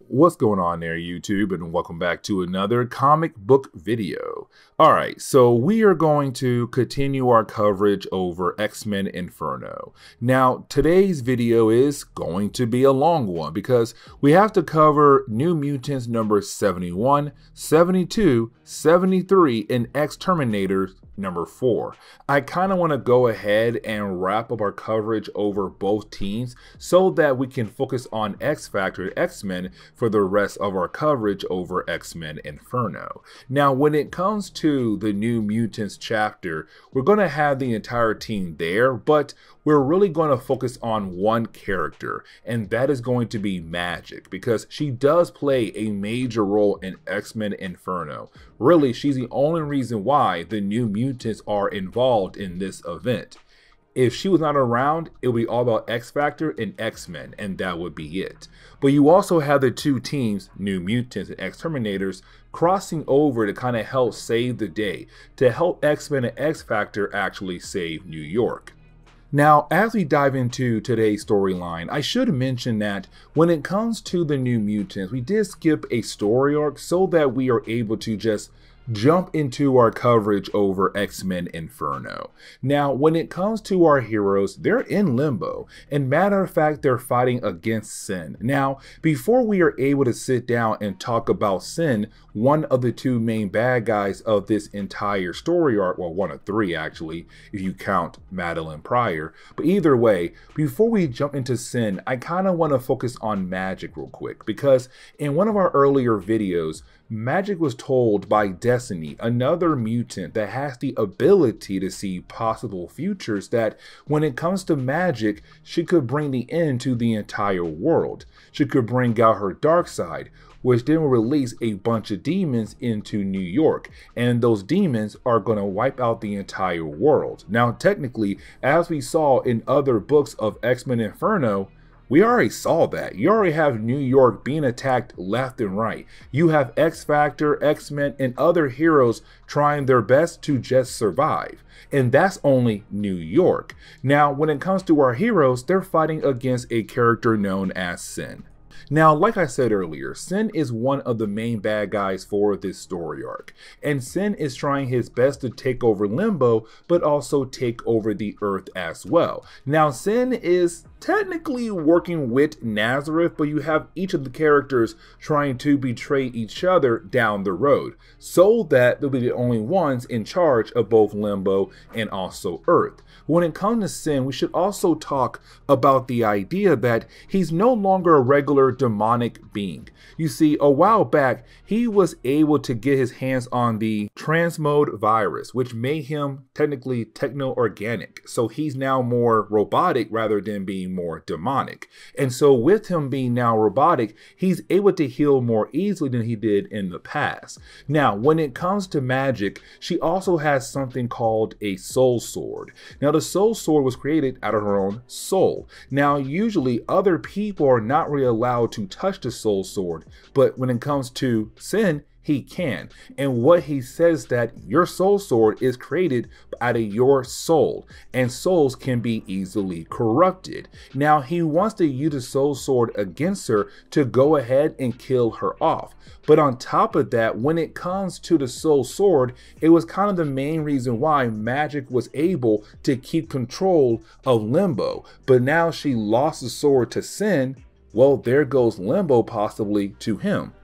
What's going on there, YouTube, and welcome back to another comic book video. Alright, so we are going to continue our coverage over X-Men Inferno. Now, today's video is going to be a long one because we have to cover New Mutants number 71, 72, 73, and X-Terminators number 4. I kind of want to go ahead and wrap up our coverage over both teams so that we can focus on X-Factor and X-Men for the rest of our coverage over X-Men Inferno. Now, when it comes to the New Mutants chapter, we're going to have the entire team there, but we're really going to focus on one character, and that is going to be Magic, because she does play a major role in X-Men Inferno. Really, she's the only reason why the New Mutants are involved in this event. If she was not around, it would be all about X-Factor and X-Men, and that would be it. But you also have the two teams, New Mutants and X-Terminators, crossing over to kind of help save the day, to help X-Men and X-Factor actually save New York. Now, as we dive into today's storyline, I should mention that when it comes to the New Mutants, we did skip a story arc so that we are able to just jump into our coverage over X-Men Inferno. Now, when it comes to our heroes, they're in limbo, and matter of fact, they're fighting against Sin. Now, before we are able to sit down and talk about Sin, one of the two main bad guys of this entire story arc, well, one of three actually, if you count Madeline Pryor, but either way, before we jump into Sin, I kind of want to focus on Magic real quick, because in one of our earlier videos, Magic was told by Destiny, another mutant that has the ability to see possible futures, that when it comes to magic, she could bring the end to the entire world. She could bring out her dark side, which then will release a bunch of demons into New York, and those demons are going to wipe out the entire world. Now, technically, as we saw in other books of X-Men Inferno, we already saw that. You already have New York being attacked left and right. You have X-Factor, X-Men, and other heroes trying their best to just survive. And that's only New York. Now, when it comes to our heroes, they're fighting against a character known as Sin. Now, like I said earlier, Sin is one of the main bad guys for this story arc, and Sin is trying his best to take over Limbo, but also take over the Earth as well. Now, Sin is technically working with Nazareth, but you have each of the characters trying to betray each other down the road, so that they'll be the only ones in charge of both Limbo and also Earth. When it comes to Sin, we should also talk about the idea that he's no longer a regular demonic being. You see, a while back, he was able to get his hands on the transmode virus, which made him technically techno-organic. So he's now more robotic rather than being more demonic. And so with him being now robotic, he's able to heal more easily than he did in the past. Now, when it comes to Magic, she also has something called a soul sword. Now, the soul sword was created out of her own soul. Now, usually other people are not really allowed to touch the soul sword, but when it comes to Sin, he can. And what he says that your soul sword is created out of your soul, and souls can be easily corrupted. Now, he wants to use the soul sword against her to go ahead and kill her off. But on top of that, when it comes to the soul sword, it was kind of the main reason why Magic was able to keep control of Limbo. But now she lost the sword to Sin. Well, there goes Limbo possibly to him.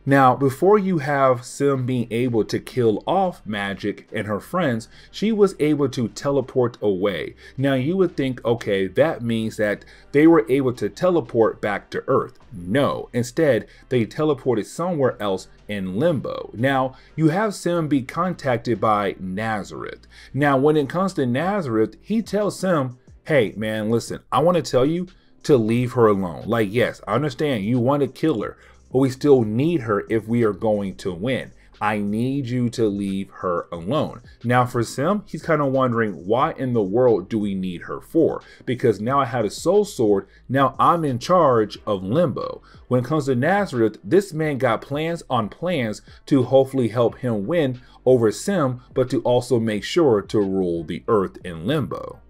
Now, before you have Sim being able to kill off Magic and her friends, she was able to teleport away. Now, you would think, okay, that means that they were able to teleport back to Earth. No, instead, they teleported somewhere else in Limbo. Now, you have Sim be contacted by Nazareth. Now, when it comes to Nazareth, he tells Sim, hey, man, listen, I want to tell you to leave her alone. Like, yes, I understand you want to kill her, but we still need her if we are going to win. I need you to leave her alone. Now for Sim, he's kind of wondering, why in the world do we need her for? Because now I have a soul sword, now I'm in charge of Limbo. When it comes to Nazareth, this man got plans on plans to hopefully help him win over Sim, but to also make sure to rule the Earth in Limbo.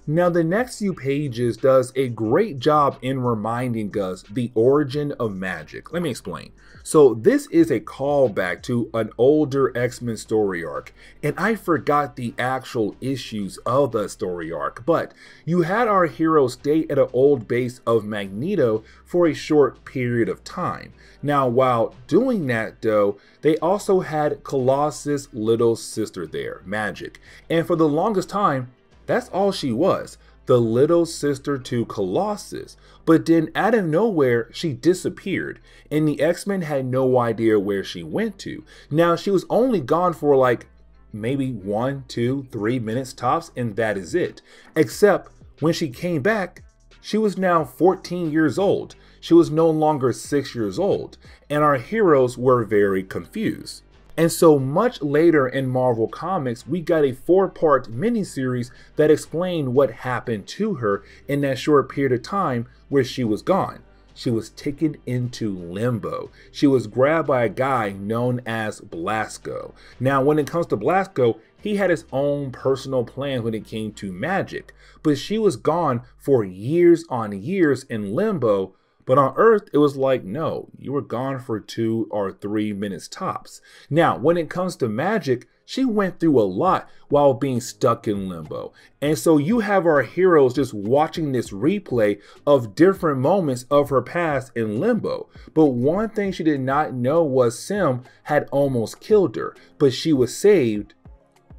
Now, the next few pages does a great job in reminding us the origin of magic. Let me explain. So this is a callback to an older X-Men story arc, and I forgot the actual issues of the story arc, but you had our heroes stay at an old base of Magneto for a short period of time. Now, while doing that though, they also had Colossus' little sister there, Magic, and for the longest time, that's all she was, the little sister to Colossus. But then out of nowhere, she disappeared, and the X-Men had no idea where she went to. Now, she was only gone for like maybe 1, 2, 3 minutes tops, and that is it. Except when she came back, she was now 14 years old. She was no longer 6 years old, and our heroes were very confused. And so much later in Marvel Comics, we got a 4-part miniseries that explained what happened to her in that short period of time where she was gone. She was taken into limbo. She was grabbed by a guy known as Blasco. Now, when it comes to Blasco, he had his own personal plans when it came to magic, but she was gone for years on years in limbo. But on Earth, it was like, no, you were gone for 2 or 3 minutes tops. Now, when it comes to magic, she went through a lot while being stuck in limbo. And so you have our heroes just watching this replay of different moments of her past in limbo. But one thing she did not know was Sim had almost killed her, but she was saved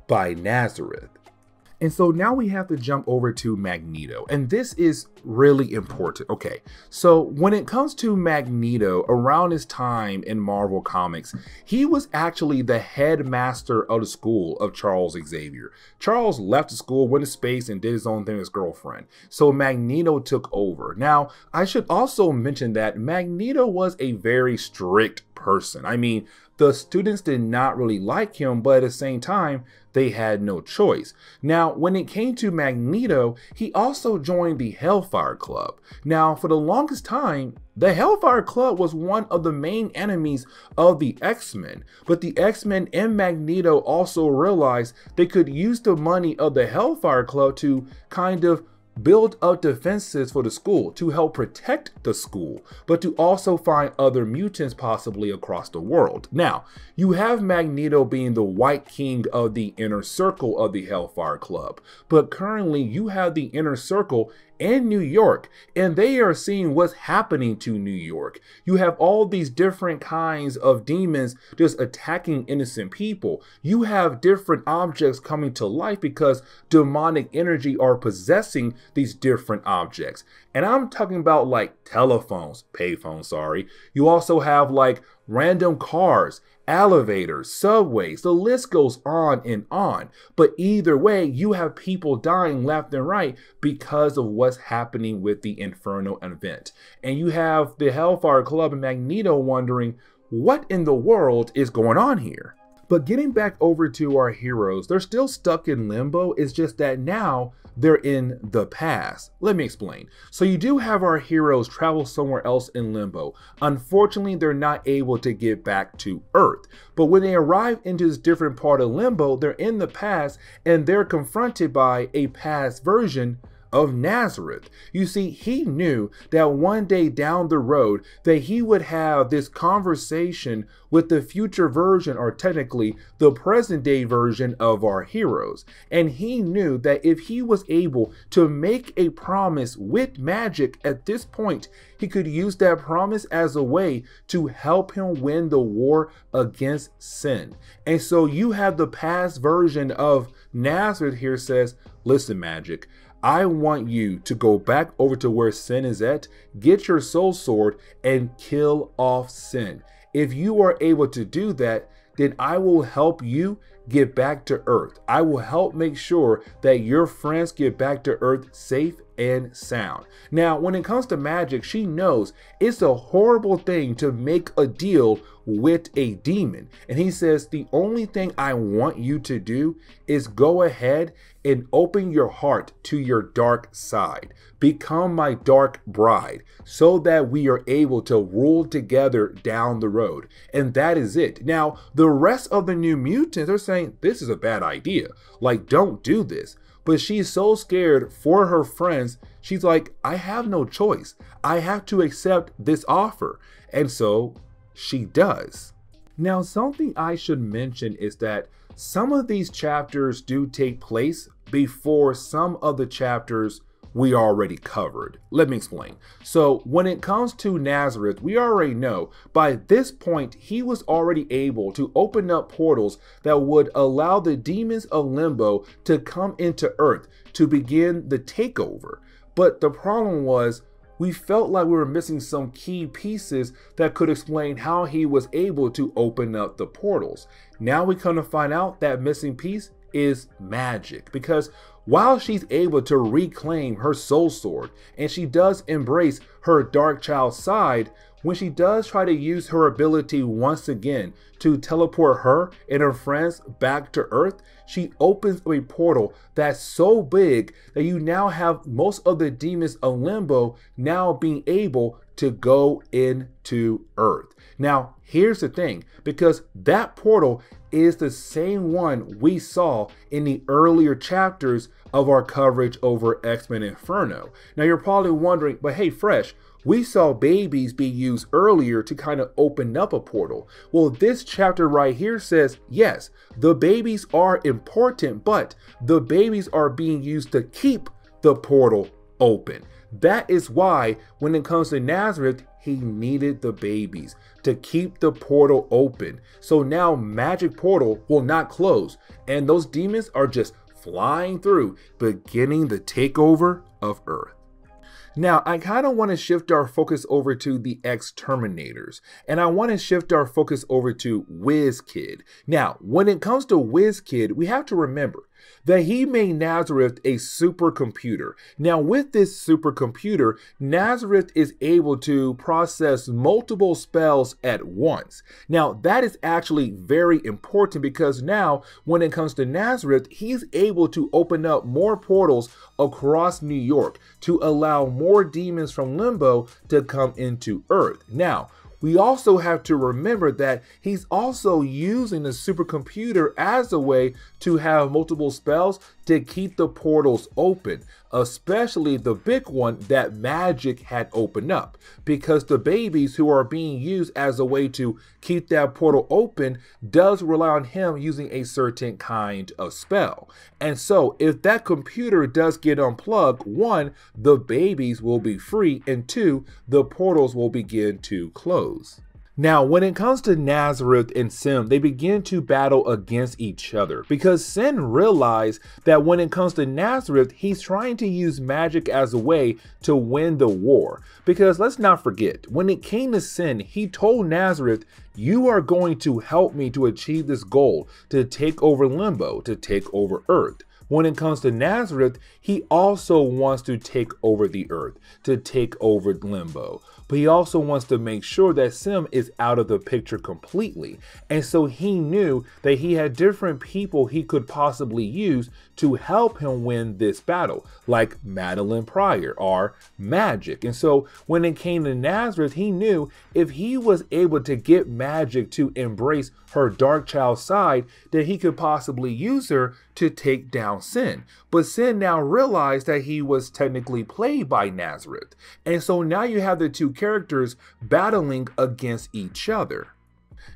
by Nazareth. And so now we have to jump over to Magneto, and this is really important. Okay, so when it comes to Magneto, around his time in Marvel Comics, he was actually the headmaster of the school of Charles Xavier. Charles left the school, went to space, and did his own thing with his girlfriend. So Magneto took over. Now, I should also mention that Magneto was a very strict person. I mean, the students did not really like him, but at the same time, they had no choice. Now, when it came to Magneto, he also joined the Hellfire Club. Now, for the longest time, the Hellfire Club was one of the main enemies of the X-Men, but the X-Men and Magneto also realized they could use the money of the Hellfire Club to kind of build up defenses for the school to help protect the school, but to also find other mutants possibly across the world. Now, you have Magneto being the White King of the inner circle of the Hellfire Club, but currently you have the inner circle in New York, and they are seeing what's happening to New York. You have all these different kinds of demons just attacking innocent people. You have different objects coming to life because demonic energy are possessing these different objects. And I'm talking about like telephones, payphones, sorry. You also have like random cars, elevators, subways, the list goes on and on. But either way, you have people dying left and right because of what's happening with the Inferno event. And you have the Hellfire Club and Magneto wondering, what in the world is going on here? But getting back over to our heroes, they're still stuck in limbo. It's just that now they're in the past. Let me explain. So you do have our heroes travel somewhere else in limbo. Unfortunately, they're not able to get back to Earth. But when they arrive into this different part of limbo, they're in the past and they're confronted by a past version of Nazareth. You see, he knew that one day down the road that he would have this conversation with the future version, or technically the present day version of our heroes. And he knew that if he was able to make a promise with magic at this point, he could use that promise as a way to help him win the war against sin. And so you have the past version of Nazareth here says, listen, Magic, I want you to go back over to where sin is at, get your soul sword, and kill off sin. If you are able to do that, then I will help you get back to Earth. I will help make sure that your friends get back to Earth safe and sound. Now, when it comes to Magic, she knows it's a horrible thing to make a deal with a demon. And he says, the only thing I want you to do is go ahead and open your heart to your dark side. Become my dark bride so that we are able to rule together down the road. And that is it. Now, the rest of the New Mutants are saying this is a bad idea. Like, don't do this. but she's so scared for her friends. She's like, I have no choice. I have to accept this offer. And so she does. Now, something I should mention is that some of these chapters do take place before some of the chapters we already covered. Let me explain. So when it comes to Nazareth, we already know by this point he was already able to open up portals that would allow the demons of Limbo to come into Earth to begin the takeover. But the problem was, we felt like we were missing some key pieces that could explain how he was able to open up the portals. Now we come to find out that missing piece is magic, because while she's able to reclaim her soul sword and she does embrace her dark child side, when she does try to use her ability once again to teleport her and her friends back to Earth, she opens a portal that's so big that you now have most of the demons of Limbo now being able to go into Earth. Now, here's the thing, because that portal is the same one we saw in the earlier chapters of our coverage over X-Men Inferno. Now, you're probably wondering, but hey, Fresh, we saw babies be used earlier to kind of open up a portal. Well, this chapter right here says, yes, the babies are important, but the babies are being used to keep the portal open. That is why when it comes to Nazareth, he needed the babies to keep the portal open. So now Magic Portal will not close, and those demons are just flying through, beginning the takeover of Earth. Now, I kind of want to shift our focus over to the X-Terminators, and I want to shift our focus over to WizKid. Now, when it comes to WizKid, we have to remember that he made Nazareth a supercomputer. Now, with this supercomputer, Nazareth is able to process multiple spells at once. Now, that is actually very important, because now, when it comes to Nazareth, he's able to open up more portals across New York to allow more demons from Limbo to come into Earth. Now, we also have to remember that he's also using the supercomputer as a way to have multiple spells to keep the portals open, especially the big one that Magic had opened up, because the babies who are being used as a way to keep that portal open does rely on him using a certain kind of spell. And so if that computer does get unplugged, one, the babies will be free, and two, the portals will begin to close. Now, when it comes to Nazareth and Sim, they begin to battle against each other, because Sin realized that when it comes to Nazareth, he's trying to use magic as a way to win the war. Because let's not forget, when it came to Sin, he told Nazareth, you are going to help me to achieve this goal, to take over Limbo, to take over Earth. When it comes to Nazareth, he also wants to take over the Earth, to take over Limbo. But he also wants to make sure that Sim is out of the picture completely. And so he knew that he had different people he could possibly use to help him win this battle, like Madeline Pryor or Magic. And so when it came to Nazareth, he knew if he was able to get Magic to embrace her dark child side, that he could possibly use her to take down Sin. But Sin now realized that he was technically played by Nazareth. And so now you have the two characters battling against each other.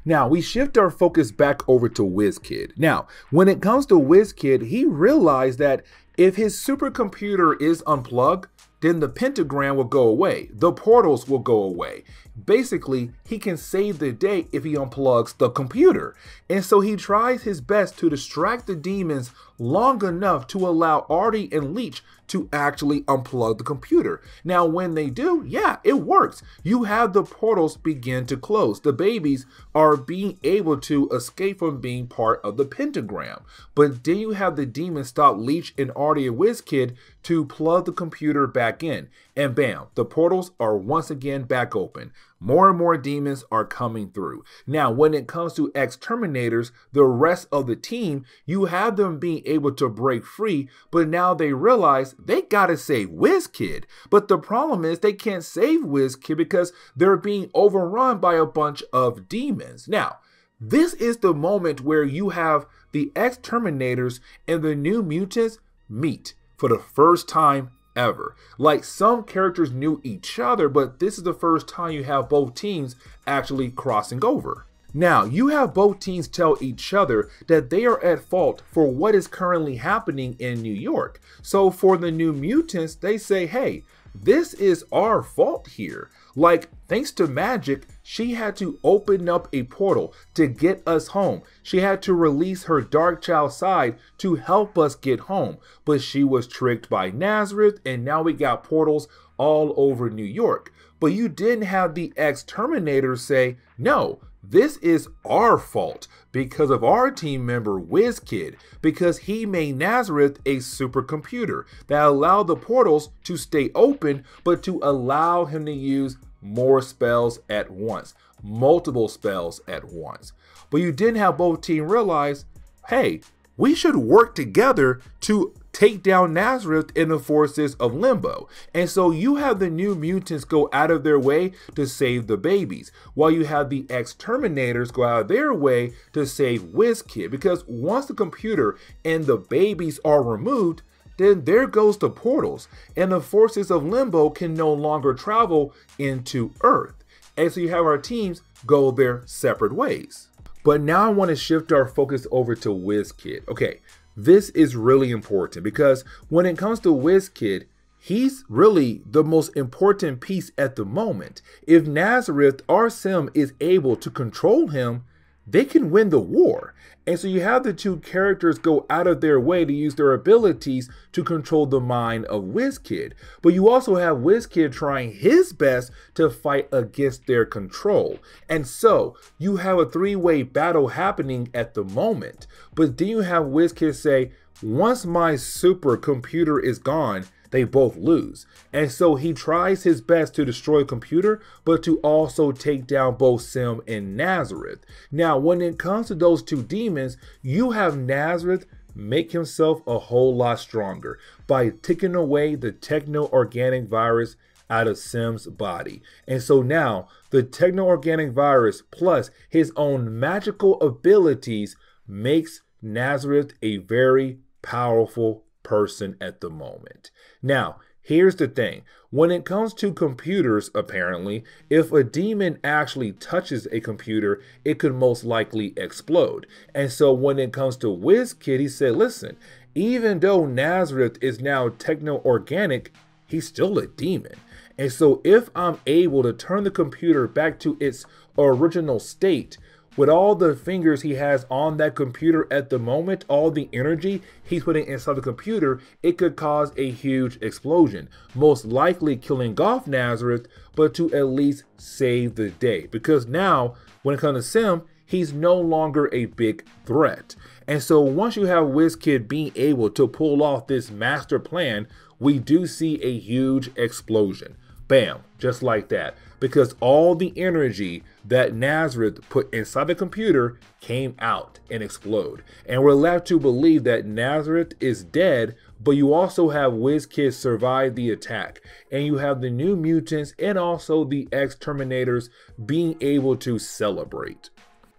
Now, we shift our focus back over to WizKid. Now, when it comes to WizKid, he realized that if his supercomputer is unplugged, then the pentagram will go away. The portals will go away. Basically, he can save the day if he unplugs the computer. And so he tries his best to distract the demons long enough to allow Artie and Leech to actually unplug the computer. Now, when they do, yeah, it works. You have the portals begin to close. The babies are being able to escape from being part of the pentagram. But then you have the demons stop Leech and Artie and WizKid to plug the computer back in. And bam, the portals are once again back open. More and more demons are coming through. Now, when it comes to X-Terminators, the rest of the team, you have them being able to break free, but now they realize they gotta save WizKid. But the problem is they can't save WizKid because they're being overrun by a bunch of demons. Now, this is the moment where you have the X-Terminators and the New Mutants meet for the first time ever. Like, some characters knew each other, but this is the first time you have both teams actually crossing over. Now, you have both teams tell each other that they are at fault for what is currently happening in New York. So for the New Mutants, they say, hey, this is our fault here. Like, thanks to Magic, she had to open up a portal to get us home. She had to release her dark child side to help us get home. But she was tricked by Nazareth, and now we got portals all over New York. But you didn't have the X-Terminators say, no, this is our fault because of our team member WizKid, because he made Nazareth a supercomputer that allowed the portals to stay open, but to allow him to use more spells at once, multiple spells at once. But you didn't have both teams realize, hey, we should work together to take down Nazareth and the forces of Limbo. And so you have the New Mutants go out of their way to save the babies, while you have the X-Terminators go out of their way to save WizKid. Because once the computer and the babies are removed, then there goes the portals, and the forces of Limbo can no longer travel into Earth. And so you have our teams go their separate ways. But now I want to shift our focus over to WizKid. Okay, this is really important because when it comes to WizKid, he's really the most important piece at the moment. If Nazareth, our sim, is able to control him, they can win the war. And so you have the two characters go out of their way to use their abilities to control the mind of WizKid. But you also have WizKid trying his best to fight against their control. And so you have a three-way battle happening at the moment. But then you have WizKid say, once my supercomputer is gone, they both lose. And so he tries his best to destroy a computer, but to also take down both Sim and Nazareth. Now, when it comes to those two demons, you have Nazareth make himself a whole lot stronger by taking away the techno-organic virus out of Sim's body. And so now the techno-organic virus plus his own magical abilities makes Nazareth a very powerful person at the moment. Now, here's the thing. When it comes to computers, apparently, if a demon actually touches a computer, it could most likely explode. And so when it comes to WizKid, he said, listen, even though Nazareth is now techno-organic, he's still a demon. And so if I'm able to turn the computer back to its original state, with all the fingers he has on that computer at the moment, all the energy he's putting inside the computer, it could cause a huge explosion, most likely killing off Nazareth, but to at least save the day. Because now, when it comes to Sim, he's no longer a big threat. And so once you have WizKid being able to pull off this master plan, we do see a huge explosion. Bam, just like that. Because all the energy that Nazareth put inside the computer came out and explode. And we're left to believe that Nazareth is dead, but you also have WizKid survive the attack. And you have the New Mutants and also the X-Terminators being able to celebrate.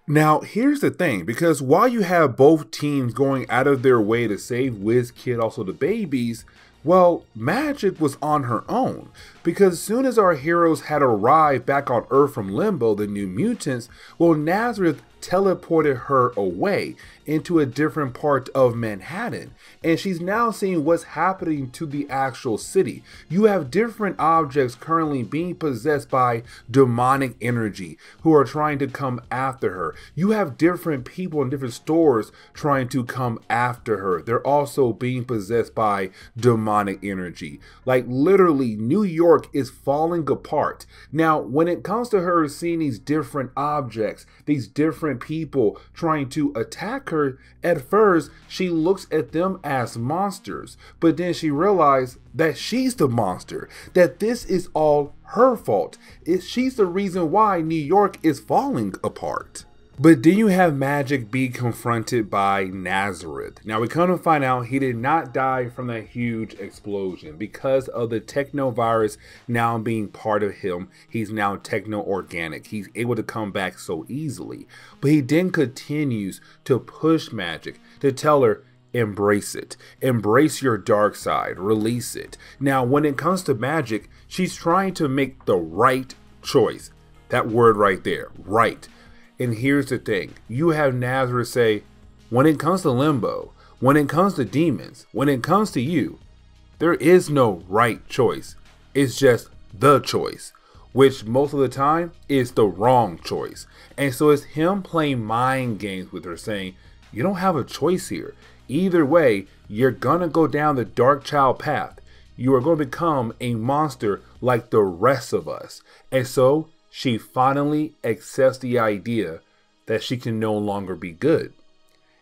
Now, here's the thing, because while you have both teams going out of their way to save WizKid, also the babies, well, Magic was on her own, because as soon as our heroes had arrived back on Earth from Limbo, the New Mutants, well, Nazareth teleported her away into a different part of Manhattan, and she's now seeing what's happening to the actual city. You have different objects currently being possessed by demonic energy who are trying to come after her. You have different people in different stores trying to come after her. They're also being possessed by demonic energy. Like, literally, New York is falling apart. Now, when it comes to her seeing these different objects, these different people trying to attack her, at first she looks at them as monsters, but then she realized that she's the monster, that this is all her fault. She's the reason why New York is falling apart. But then you have Magic be confronted by Nazareth. Now we come to find out he did not die from that huge explosion because of the techno virus now being part of him. He's now techno-organic. He's able to come back so easily. But he then continues to push Magic to tell her, embrace it. Embrace your dark side. Release it. Now, when it comes to magic, she's trying to make the right choice. That word right there, right. And here's the thing. You have Nazareth say, when it comes to limbo, when it comes to demons, when it comes to you, there is no right choice. It's just the choice, which most of the time is the wrong choice. And so it's him playing mind games with her, saying, you don't have a choice here. Either way, you're gonna go down the dark child path. You are going to become a monster like the rest of us. And so she finally accepts the idea that she can no longer be good.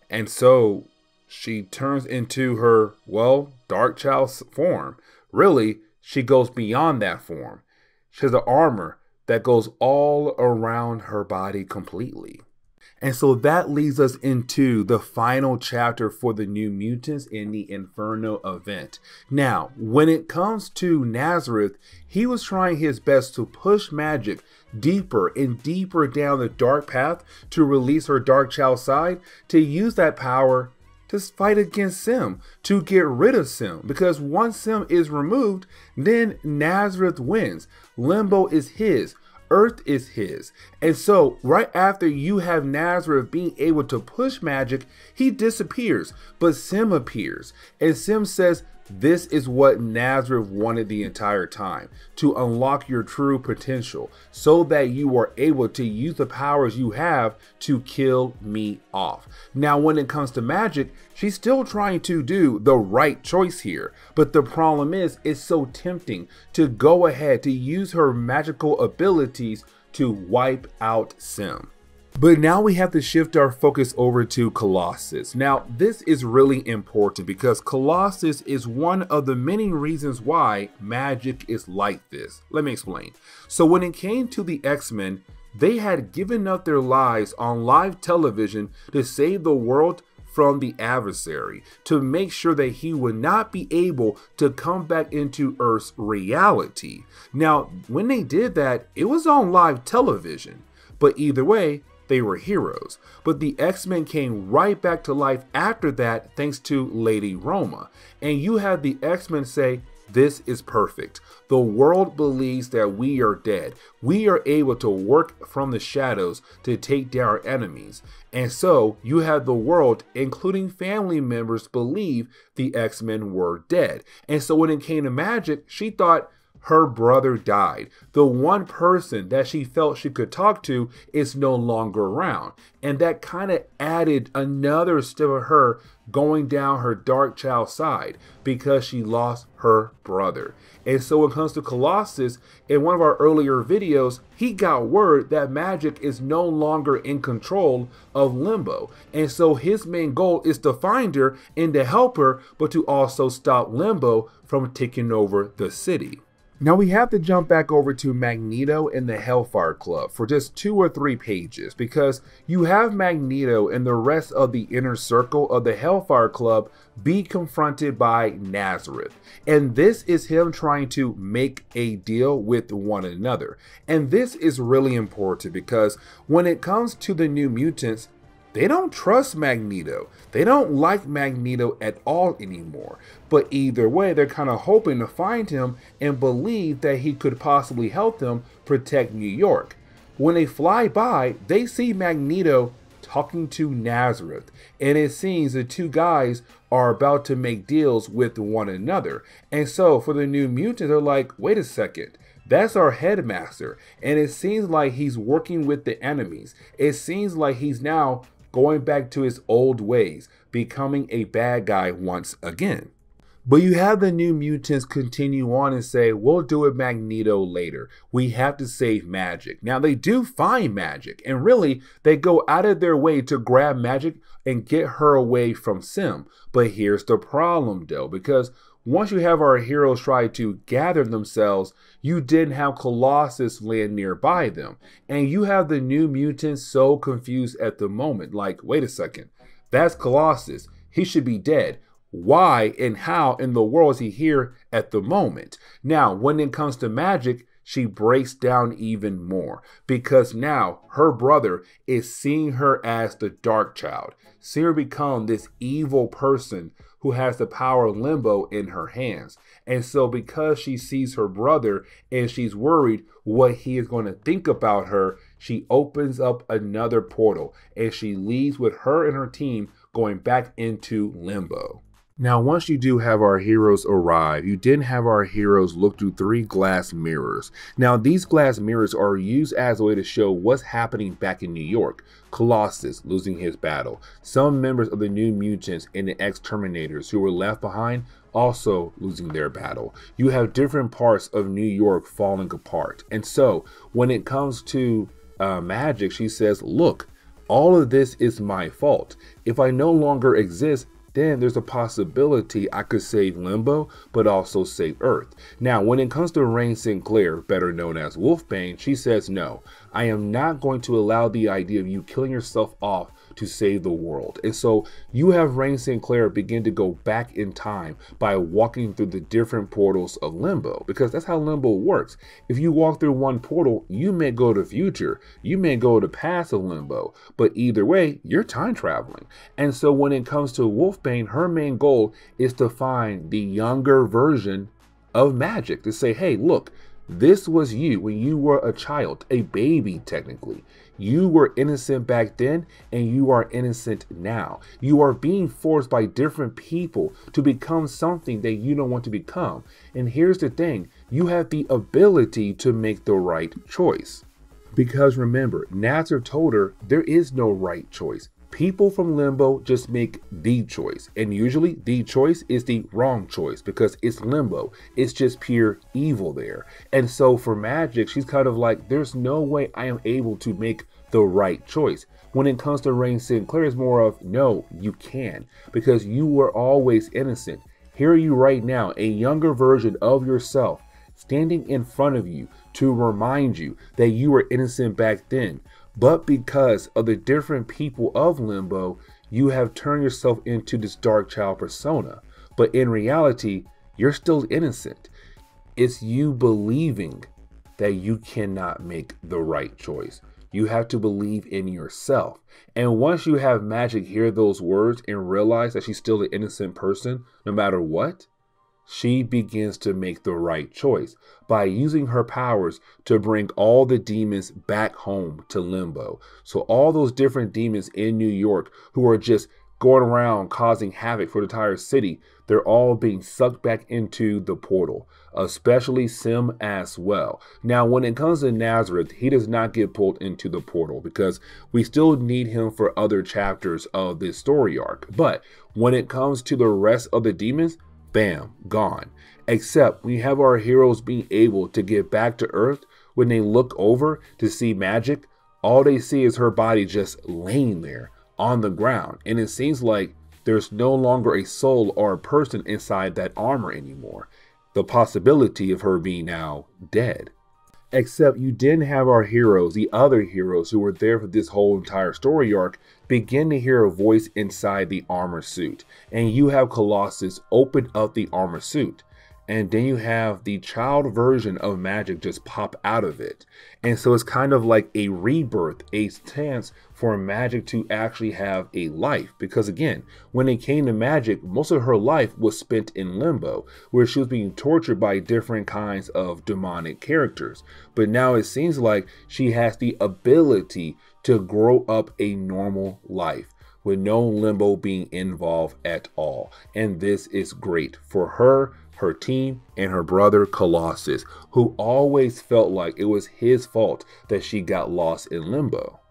And so she turns into her, well, dark child form. Really, she goes beyond that form. She has an armor that goes all around her body completely. And so that leads us into the final chapter for the New Mutants in the Inferno event. Now, when it comes to Nazareth, he was trying his best to push magic deeper and deeper down the dark path to release her dark child side, to use that power to fight against Sim, to get rid of Sim. Because once Sim is removed, then Nazareth wins. Limbo is his. Earth is his. And so right after you have Nazareth being able to push magic, he disappears, but Sim appears. And Sim says, this is what Nazareth wanted the entire time, to unlock your true potential so that you are able to use the powers you have to kill me off. Now, when it comes to magic, she's still trying to do the right choice here. But the problem is, it's so tempting to go ahead to use her magical abilities to wipe out Sim. But now we have to shift our focus over to Colossus. Now, this is really important because Colossus is one of the many reasons why magic is like this. Let me explain. So when it came to the X-Men, they had given up their lives on live television to save the world from the adversary, to make sure that he would not be able to come back into Earth's reality. Now, when they did that, it was on live television. But either way, they were heroes. But the X-Men came right back to life after that thanks to Lady Roma. And you have the X-Men say, this is perfect. The world believes that we are dead. We are able to work from the shadows to take down our enemies. And so you have the world, including family members, believe the X-Men were dead. And so when it came to magic, she thought her brother died. The one person that she felt she could talk to is no longer around. And that kind of added another step of her going down her dark child side because she lost her brother. And so when it comes to Colossus, in one of our earlier videos, he got word that magic is no longer in control of Limbo. And so his main goal is to find her and to help her, but to also stop Limbo from taking over the city. Now we have to jump back over to Magneto and the Hellfire Club for just 2 or 3 pages, because you have Magneto and the rest of the inner circle of the Hellfire Club be confronted by Nazareth. And this is him trying to make a deal with one another. And this is really important because when it comes to the New Mutants, they don't trust Magneto. They don't like Magneto at all anymore. But either way, they're kind of hoping to find him and believe that he could possibly help them protect New York. When they fly by, they see Magneto talking to Nazareth. And it seems the two guys are about to make deals with one another. And so for the New Mutants, they're like, wait a second. That's our headmaster. And it seems like he's working with the enemies. It seems like he's now going back to his old ways, becoming a bad guy once again. But you have the New Mutants continue on and say, we'll do it Magneto later. We have to save Magic. Now they do find Magic, and really they go out of their way to grab Magic and get her away from Sim. But here's the problem though, because once you have our heroes try to gather themselves, you didn't have Colossus land nearby them. And you have the New Mutants so confused at the moment. Like, wait a second, that's Colossus. He should be dead. Why and how in the world is he here at the moment? Now, when it comes to Magic, she breaks down even more because now her brother is seeing her as the Dark Child, seeing her become this evil person who has the power of limbo in her hands. And so because she sees her brother and she's worried what he is going to think about her, she opens up another portal and she leaves with her and her team going back into limbo. Now, once you do have our heroes arrive, you then have our heroes look through 3 glass mirrors. Now, these glass mirrors are used as a way to show what's happening back in New York. Colossus losing his battle. Some members of the New Mutants and the X-Terminators who were left behind also losing their battle. You have different parts of New York falling apart. And so, when it comes to Magic, she says, look, all of this is my fault. If I no longer exist, then there's a possibility I could save Limbo, but also save Earth. Now, when it comes to Rain Sinclair, better known as Wolfbane, she says, no, I am not going to allow the idea of you killing yourself off to save the world. And so you have Rain Sinclair begin to go back in time by walking through the different portals of Limbo, because that's how Limbo works. If you walk through one portal, you may go to future, you may go to past of Limbo, but either way, you're time traveling. And so when it comes to Wolfbane, her main goal is to find the younger version of Magic, to say, hey, look, this was you when you were a child, a baby technically. You were innocent back then and you are innocent now. You are being forced by different people to become something that you don't want to become. And here's the thing, you have the ability to make the right choice. Because remember, Nazareth told her there is no right choice. People from Limbo just make the choice, and usually the choice is the wrong choice because it's Limbo. It's just pure evil there. And so for Magic, she's kind of like, there's no way I am able to make the right choice. When it comes to Rain Sinclair, it's more of, no, you can, because you were always innocent. Here are you right now, a younger version of yourself, standing in front of you to remind you that you were innocent back then. But because of the different people of Limbo, you have turned yourself into this Dark Child persona. But in reality, you're still innocent. It's you believing that you cannot make the right choice. You have to believe in yourself. And once you have Magic hear those words and realize that she's still an innocent person, no matter what, she begins to make the right choice by using her powers to bring all the demons back home to Limbo. So all those different demons in New York who are just going around causing havoc for the entire city, they're all being sucked back into the portal, especially Sim as well. Now, when it comes to Nazareth, he does not get pulled into the portal because we still need him for other chapters of this story arc. But when it comes to the rest of the demons, bam, gone. Except we have our heroes being able to get back to Earth. When they look over to see Magic, all they see is her body just laying there on the ground. And it seems like there's no longer a soul or a person inside that armor anymore. The possibility of her being now dead. Except you didn't have our heroes, the other heroes who were there for this whole entire story arc, begin to hear a voice inside the armor suit. And you have Colossus open up the armor suit. And then you have the child version of Magic just pop out of it. And so it's kind of like a rebirth, a chance for Magic to actually have a life. Because again, when it came to Magic, most of her life was spent in Limbo, where she was being tortured by different kinds of demonic characters. But now it seems like she has the ability to grow up a normal life with no Limbo being involved at all. And this is great for her, her team, and her brother Colossus, who always felt like it was his fault that she got lost in Limbo.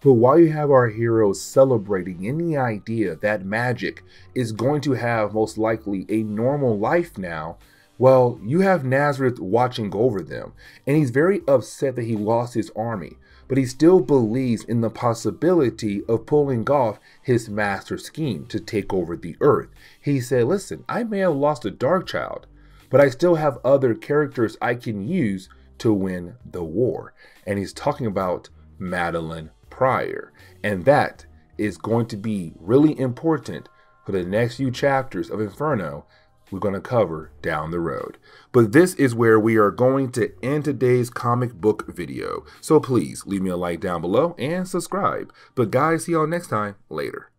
But while you have our heroes celebrating in the idea that Magic is going to have most likely a normal life now, well, you have Nazareth watching over them, and he's very upset that he lost his army, but he still believes in the possibility of pulling off his master scheme to take over the Earth. He said, listen, I may have lost a Dark Child, but I still have other characters I can use to win the war. And he's talking about Madeline Pryor. And that is going to be really important for the next few chapters of Inferno we're going to cover down the road. But this is where we are going to end today's comic book video. So please leave me a like down below and subscribe. But guys, see y'all next time. Later.